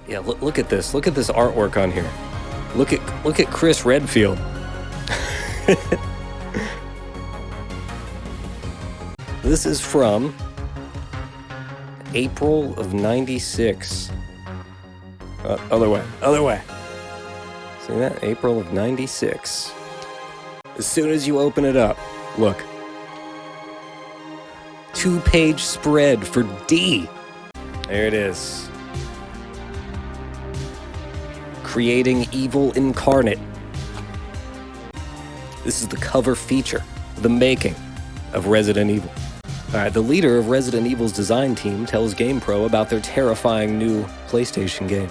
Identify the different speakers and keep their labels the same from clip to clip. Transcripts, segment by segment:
Speaker 1: Yeah, look at this. Look at this artwork on here. Look at Chris Redfield. This is from April of '96. Other way. See that? April of '96. As soon as you open it up, look. 2-page spread for D. There it is. Creating Evil Incarnate. This is the cover feature, the making of Resident Evil. Alright, the leader of Resident Evil's design team tells GamePro about their terrifying new PlayStation game.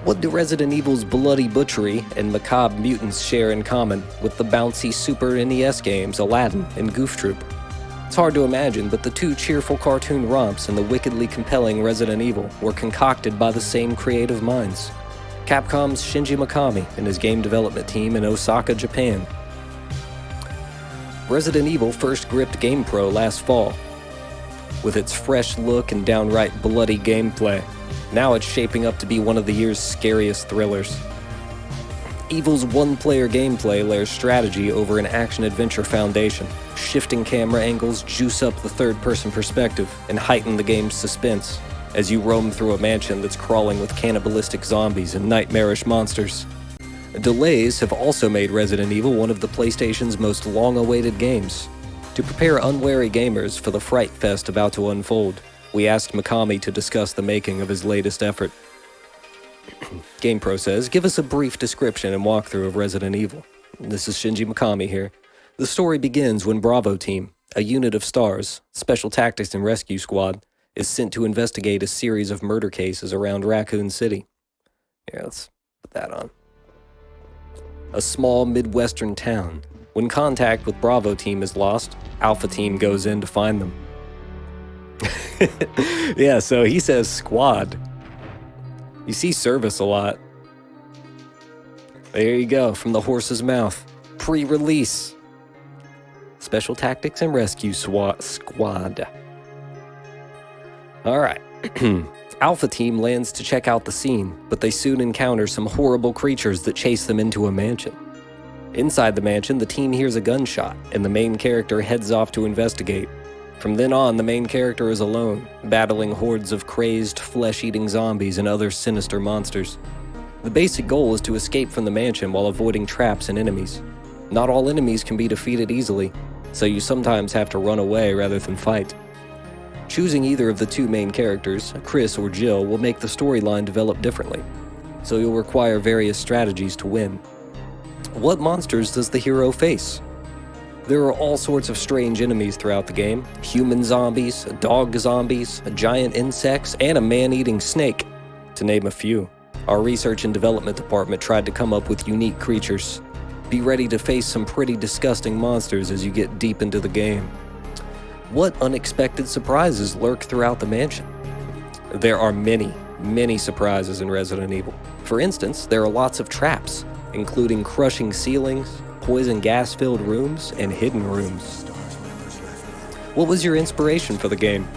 Speaker 1: What do Resident Evil's bloody butchery and macabre mutants share in common with the bouncy Super NES games Aladdin and Goof Troop? It's hard to imagine, but the two cheerful cartoon romps and the wickedly compelling Resident Evil were concocted by the same creative minds. Capcom's Shinji Mikami and his game development team in Osaka, Japan. Resident Evil first gripped GamePro last fall. With its fresh look and downright bloody gameplay, now it's shaping up to be one of the year's scariest thrillers. Evil's one-player gameplay layers strategy over an action-adventure foundation. Shifting camera angles juice up the third-person perspective and heighten the game's suspense as you roam through a mansion that's crawling with cannibalistic zombies and nightmarish monsters. Delays have also made Resident Evil one of the PlayStation's most long-awaited games. To prepare unwary gamers for the fright fest about to unfold, we asked Mikami to discuss the making of his latest effort. GamePro says, give us a brief description and walkthrough of Resident Evil. This is Shinji Mikami here. The story begins when Bravo Team, a unit of STARS, Special Tactics and Rescue Squad, is sent to investigate a series of murder cases around Raccoon City. Yeah, let's put that on. A small Midwestern town. When contact with Bravo Team is lost, Alpha Team goes in to find them. Yeah, so he says squad. You see service a lot. There you go, from the horse's mouth. Pre-release. Special Tactics and Rescue Squad. Alright. Alpha Team lands to check out the scene, but they soon encounter some horrible creatures that chase them into a mansion. Inside the mansion, the team hears a gunshot, and the main character heads off to investigate. From then on, the main character is alone, battling hordes of crazed, flesh-eating zombies and other sinister monsters. The basic goal is to escape from the mansion while avoiding traps and enemies. Not all enemies can be defeated easily, so you sometimes have to run away rather than fight. Choosing either of the two main characters, Chris or Jill, will make the storyline develop differently, so you'll require various strategies to win. What monsters does the hero face? There are all sorts of strange enemies throughout the game. Human zombies, dog zombies, giant insects, and a man-eating snake, to name a few. Our research and development department tried to come up with unique creatures. Be ready to face some pretty disgusting monsters as you get deep into the game. What unexpected surprises lurk throughout the mansion? There are many surprises in Resident Evil. For instance, there are lots of traps, including crushing ceilings, poison gas-filled rooms, and hidden rooms. What was your inspiration for the game?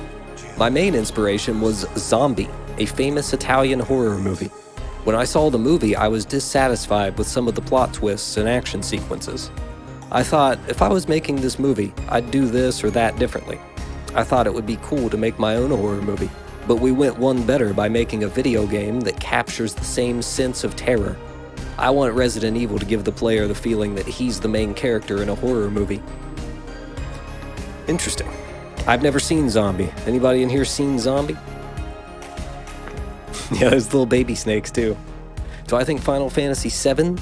Speaker 1: My main inspiration was Zombie, a famous Italian horror movie. When I saw the movie, I was dissatisfied with some of the plot twists and action sequences. I thought, if I was making this movie, I'd do this or that differently. I thought it would be cool to make my own horror movie, but we went one better by making a video game that captures the same sense of terror. I want Resident Evil to give the player the feeling that he's the main character in a horror movie. Interesting. I've never seen Zombie. Anybody in here seen Zombie? Yeah, there's little baby snakes too. Do I think Final Fantasy VII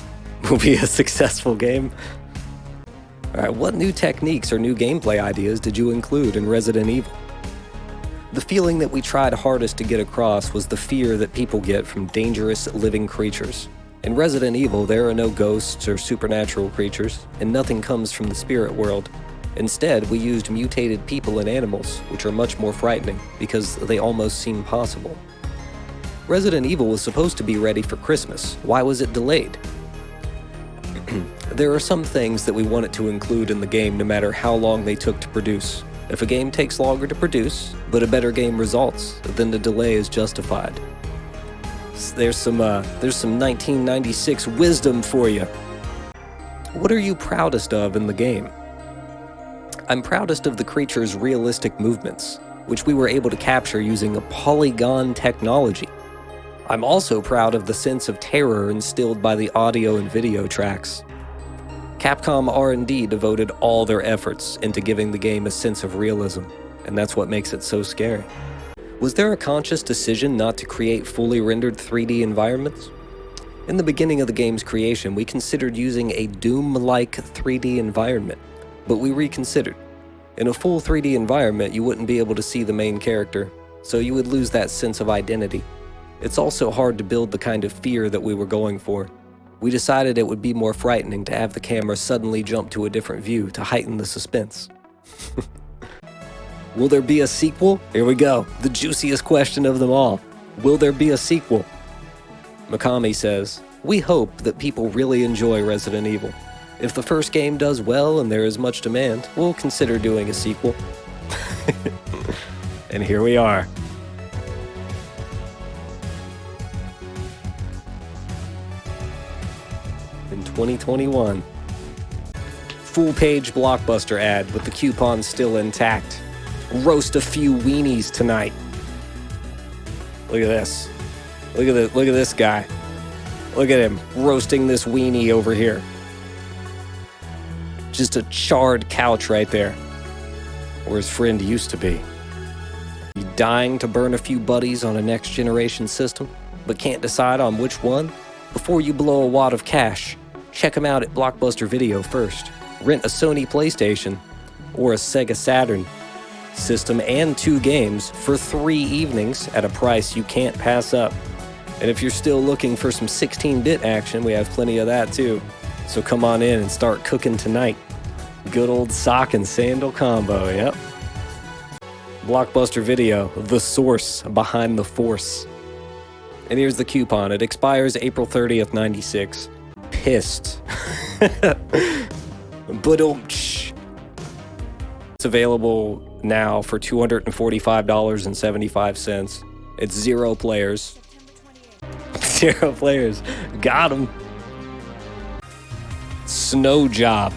Speaker 1: will be a successful game? Alright, what new techniques or new gameplay ideas did you include in Resident Evil? The feeling that we tried hardest to get across was the fear that people get from dangerous living creatures. In Resident Evil, there are no ghosts or supernatural creatures, and nothing comes from the spirit world. Instead, we used mutated people and animals, which are much more frightening because they almost seem possible. Resident Evil was supposed to be ready for Christmas. Why was it delayed? There are some things that we wanted to include in the game no matter how long they took to produce. If a game takes longer to produce, but a better game results, then the delay is justified. There's some 1996 wisdom for you. What are you proudest of in the game? I'm proudest of the creature's realistic movements, which we were able to capture using a polygon technology. I'm also proud of the sense of terror instilled by the audio and video tracks. Capcom R&D devoted all their efforts into giving the game a sense of realism, and that's what makes it so scary. Was there a conscious decision not to create fully rendered 3D environments? In the beginning of the game's creation, we considered using a Doom-like 3D environment, but we reconsidered. In a full 3D environment, you wouldn't be able to see the main character, so you would lose that sense of identity. It's also hard to build the kind of fear that we were going for. We decided it would be more frightening to have the camera suddenly jump to a different view to heighten the suspense. Will there be a sequel? Here we go, the juiciest question of them all. Will there be a sequel? Mikami says, "We hope that people really enjoy Resident Evil. If the first game does well and there is much demand, we'll consider doing a sequel." And here we are. In 2021. Full-page Blockbuster ad with the coupon still intact. Roast a few weenies tonight. Look at this. Look at this guy. Look at him roasting this weenie over here. Just a charred couch right there, where his friend used to be. You dying to burn a few buddies on a next-generation system, but can't decide on which one? Before you blow a wad of cash, check them out at Blockbuster Video first. Rent a Sony PlayStation or a Sega Saturn system and 2 games for 3 evenings at a price you can't pass up. And if you're still looking for some 16-bit action, we have plenty of that too. So come on in and start cooking tonight. Good old sock and sandal combo, yep. Blockbuster Video, the source behind the force. And here's the coupon. It expires April 30th, 96. PYST. Ba-dum-tsh. It's available now for $245.75. It's 0 players. 0 players. Got 'em. Snowjob.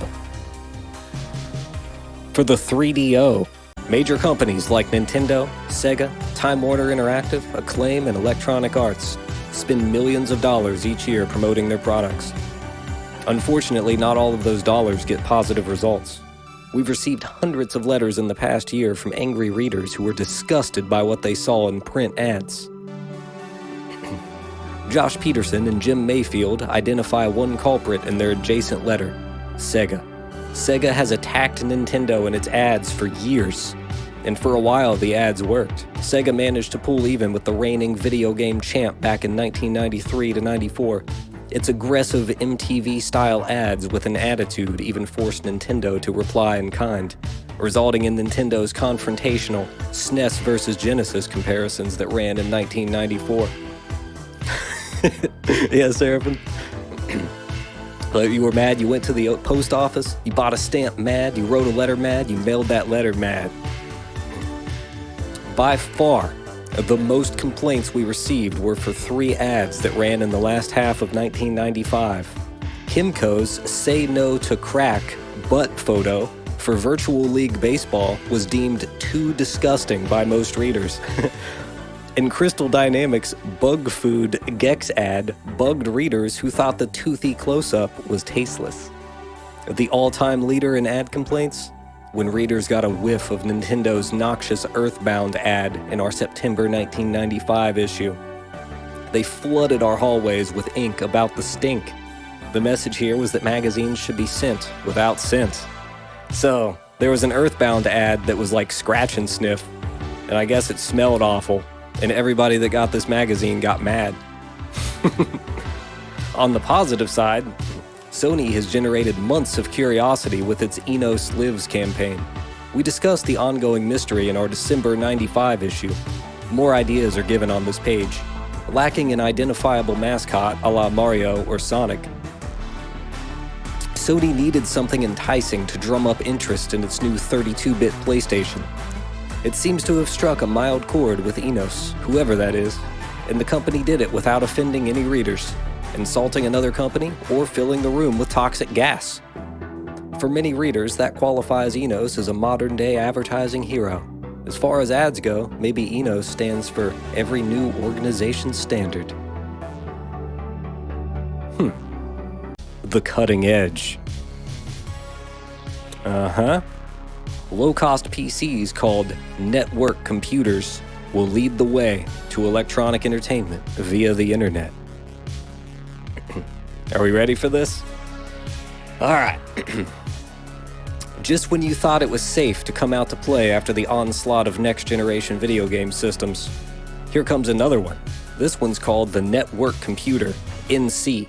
Speaker 1: For the 3DO. Major companies like Nintendo, Sega, Time Warner Interactive, Acclaim, and Electronic Arts spend millions of dollars each year promoting their products. Unfortunately, not all of those dollars get positive results. We've received hundreds of letters in the past year from angry readers who were disgusted by what they saw in print ads. Josh Peterson and Jim Mayfield identify one culprit in their adjacent letter: Sega. Sega has attacked Nintendo in its ads for years, and for a while the ads worked. Sega managed to pull even with the reigning video game champ back in 1993 to 94. Its aggressive MTV-style ads with an attitude even forced Nintendo to reply in kind, resulting in Nintendo's confrontational SNES versus Genesis comparisons that ran in 1994. Yeah, Seraphim? You were mad, you went to the post office, you bought a stamp mad, you wrote a letter mad, you mailed that letter mad. By far, the most complaints we received were for 3 ads that ran in the last half of 1995. Kimco's Say No to Crack butt photo for Virtual League Baseball was deemed too disgusting by most readers. And Crystal Dynamics' Bug Food Gex ad bugged readers who thought the toothy close-up was tasteless. The all-time leader in ad complaints? When readers got a whiff of Nintendo's noxious Earthbound ad in our September 1995 issue. They flooded our hallways with ink about the stink. The message here was that magazines should be sent without scent. So, there was an Earthbound ad that was like scratch and sniff, and I guess it smelled awful, and everybody that got this magazine got mad. On the positive side, Sony has generated months of curiosity with its Enos Lives campaign. We discussed the ongoing mystery in our December 95 issue. More ideas are given on this page. Lacking an identifiable mascot a la Mario or Sonic, Sony needed something enticing to drum up interest in its new 32-bit PlayStation. It seems to have struck a mild chord with Enos, whoever that is. and the company did it without offending any readers, insulting another company, or filling the room with toxic gas. For many readers, that qualifies Enos as a modern-day advertising hero. As far as ads go, maybe Enos stands for every new organization's standard. The cutting edge. Low-cost PCs called network computers will lead the way to electronic entertainment via the internet. Are we ready for this? All right. Just when you thought it was safe to come out to play after the onslaught of next-generation video game systems, here comes another one. This one's called the Network Computer, NC.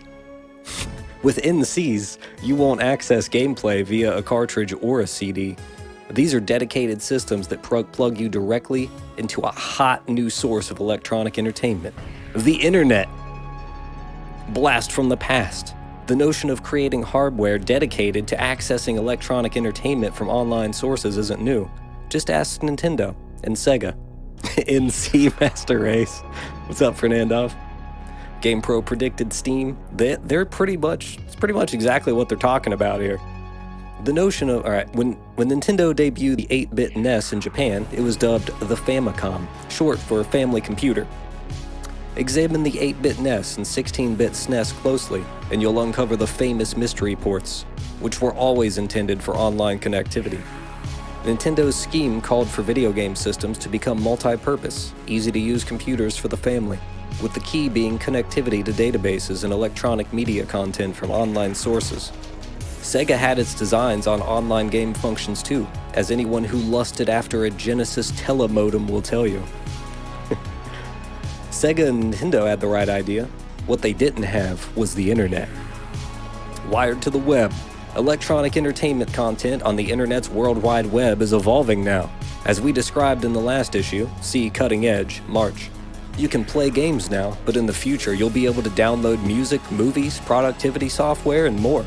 Speaker 1: With NCs, you won't access gameplay via a cartridge or a CD. These are dedicated systems that plug you directly into a hot new source of electronic entertainment, the internet. Blast from the past. The notion of creating hardware dedicated to accessing electronic entertainment from online sources isn't new. Just ask Nintendo and Sega. NC Master Race. What's up, Fernandov? GamePro predicted Steam. They're pretty much exactly what they're talking about here. The notion of, when Nintendo debuted the 8-bit NES in Japan, it was dubbed the Famicom, short for Family Computer. Examine the 8-bit NES and 16-bit SNES closely, and you'll uncover the famous mystery ports, which were always intended for online connectivity. Nintendo's scheme called for video game systems to become multi-purpose, easy-to-use computers for the family, with the key being connectivity to databases and electronic media content from online sources. Sega had its designs on online game functions too, as anyone who lusted after a Genesis telemodem will tell you. Sega and Nintendo had the right idea. What they didn't have was the internet. Wired to the web, electronic entertainment content on the internet's World Wide Web is evolving now. As we described in the last issue, see Cutting Edge, March. You can play games now, but in the future you'll be able to download music, movies, productivity software, and more.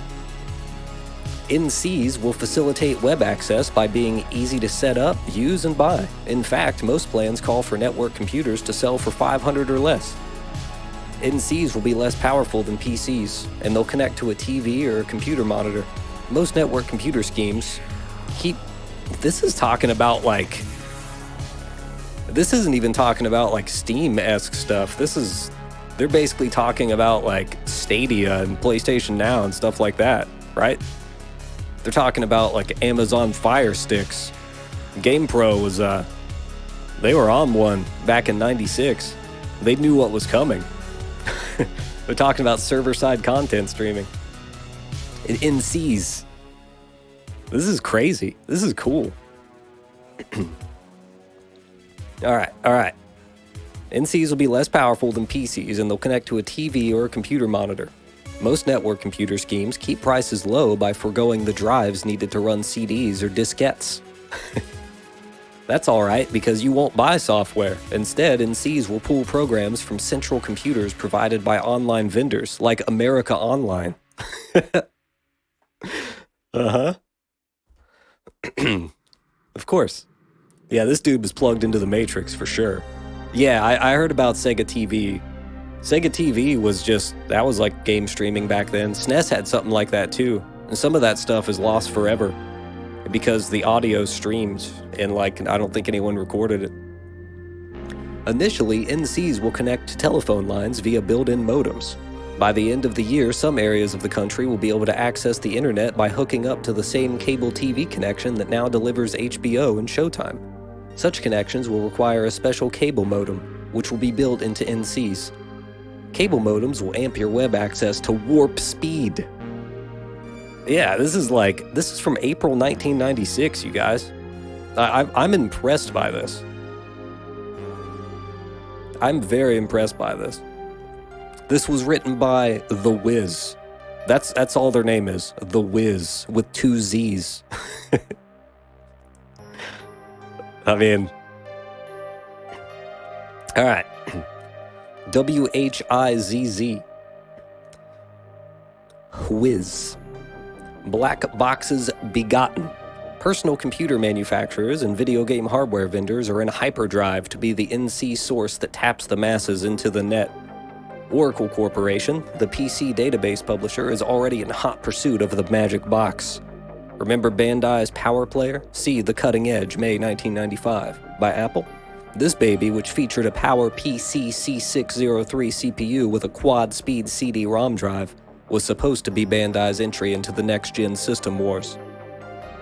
Speaker 1: NCs will facilitate web access by being easy to set up, use, and buy. In fact, most plans call for network computers to sell for $500 or less. NCs will be less powerful than PCs, and they'll connect to a TV or a computer monitor. Most network computer schemes this isn't even talking about like Steam-esque stuff. They're basically talking about like Stadia and PlayStation Now and stuff like that, right? They're talking about like Amazon Fire Sticks. GamePro was, they were on one back in '96. They knew what was coming. They're talking about server-side content streaming. NCs. This is crazy. This is cool. All right. NCs will be less powerful than PCs, and they'll connect to a TV or a computer monitor. Most network computer schemes keep prices low by foregoing the drives needed to run CDs or diskettes. That's alright because you won't buy software. Instead, NCs will pull programs from central computers provided by online vendors like America Online. Of course. Yeah, this dude was plugged into the Matrix for sure. Yeah, I heard about Sega TV. Sega TV that was like game streaming back then. SNES had something like that too. And some of that stuff is lost forever because the audio streamed and I don't think anyone recorded it. Initially, NCs will connect to telephone lines via built-in modems. By the end of the year, some areas of the country will be able to access the internet by hooking up to the same cable TV connection that now delivers HBO and Showtime. Such connections will require a special cable modem, which will be built into NCs. Cable modems will amp your web access to warp speed. Yeah, this is from April 1996, you guys. I'm impressed by this. I'm very impressed by this. This was written by the Whizz. That's all their name is, the Whizz, with 2 Z's. I mean, all right. WHIZZ. Whizz. Black boxes begotten. personal computer manufacturers and video game hardware vendors are in hyperdrive to be the NC source that taps the masses into the net. Oracle Corporation, the PC database publisher, is already in hot pursuit of the magic box. Remember Bandai's Power Player? See The Cutting Edge, May 1995, by Apple? This baby, which featured a Power PC C603 CPU with a quad-speed CD-ROM drive, was supposed to be Bandai's entry into the next-gen system wars.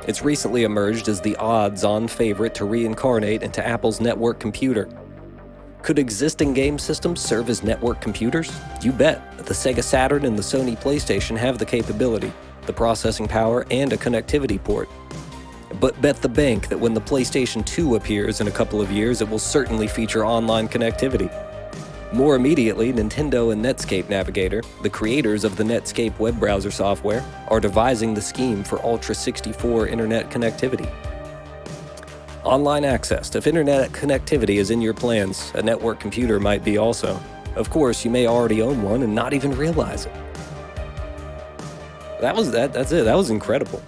Speaker 1: It's recently emerged as the odds-on favorite to reincarnate into Apple's network computer. Could existing game systems serve as network computers? You bet. The Sega Saturn and the Sony PlayStation have the capability, the processing power, and a connectivity port. But bet the bank that when the PlayStation 2 appears in a couple of years, it will certainly feature online connectivity. More immediately, Nintendo and Netscape Navigator, the creators of the Netscape web browser software, are devising the scheme for Ultra 64 internet connectivity. Online access. If internet connectivity is in your plans, a network computer might be also. Of course, you may already own one and not even realize it. That's it. That was incredible.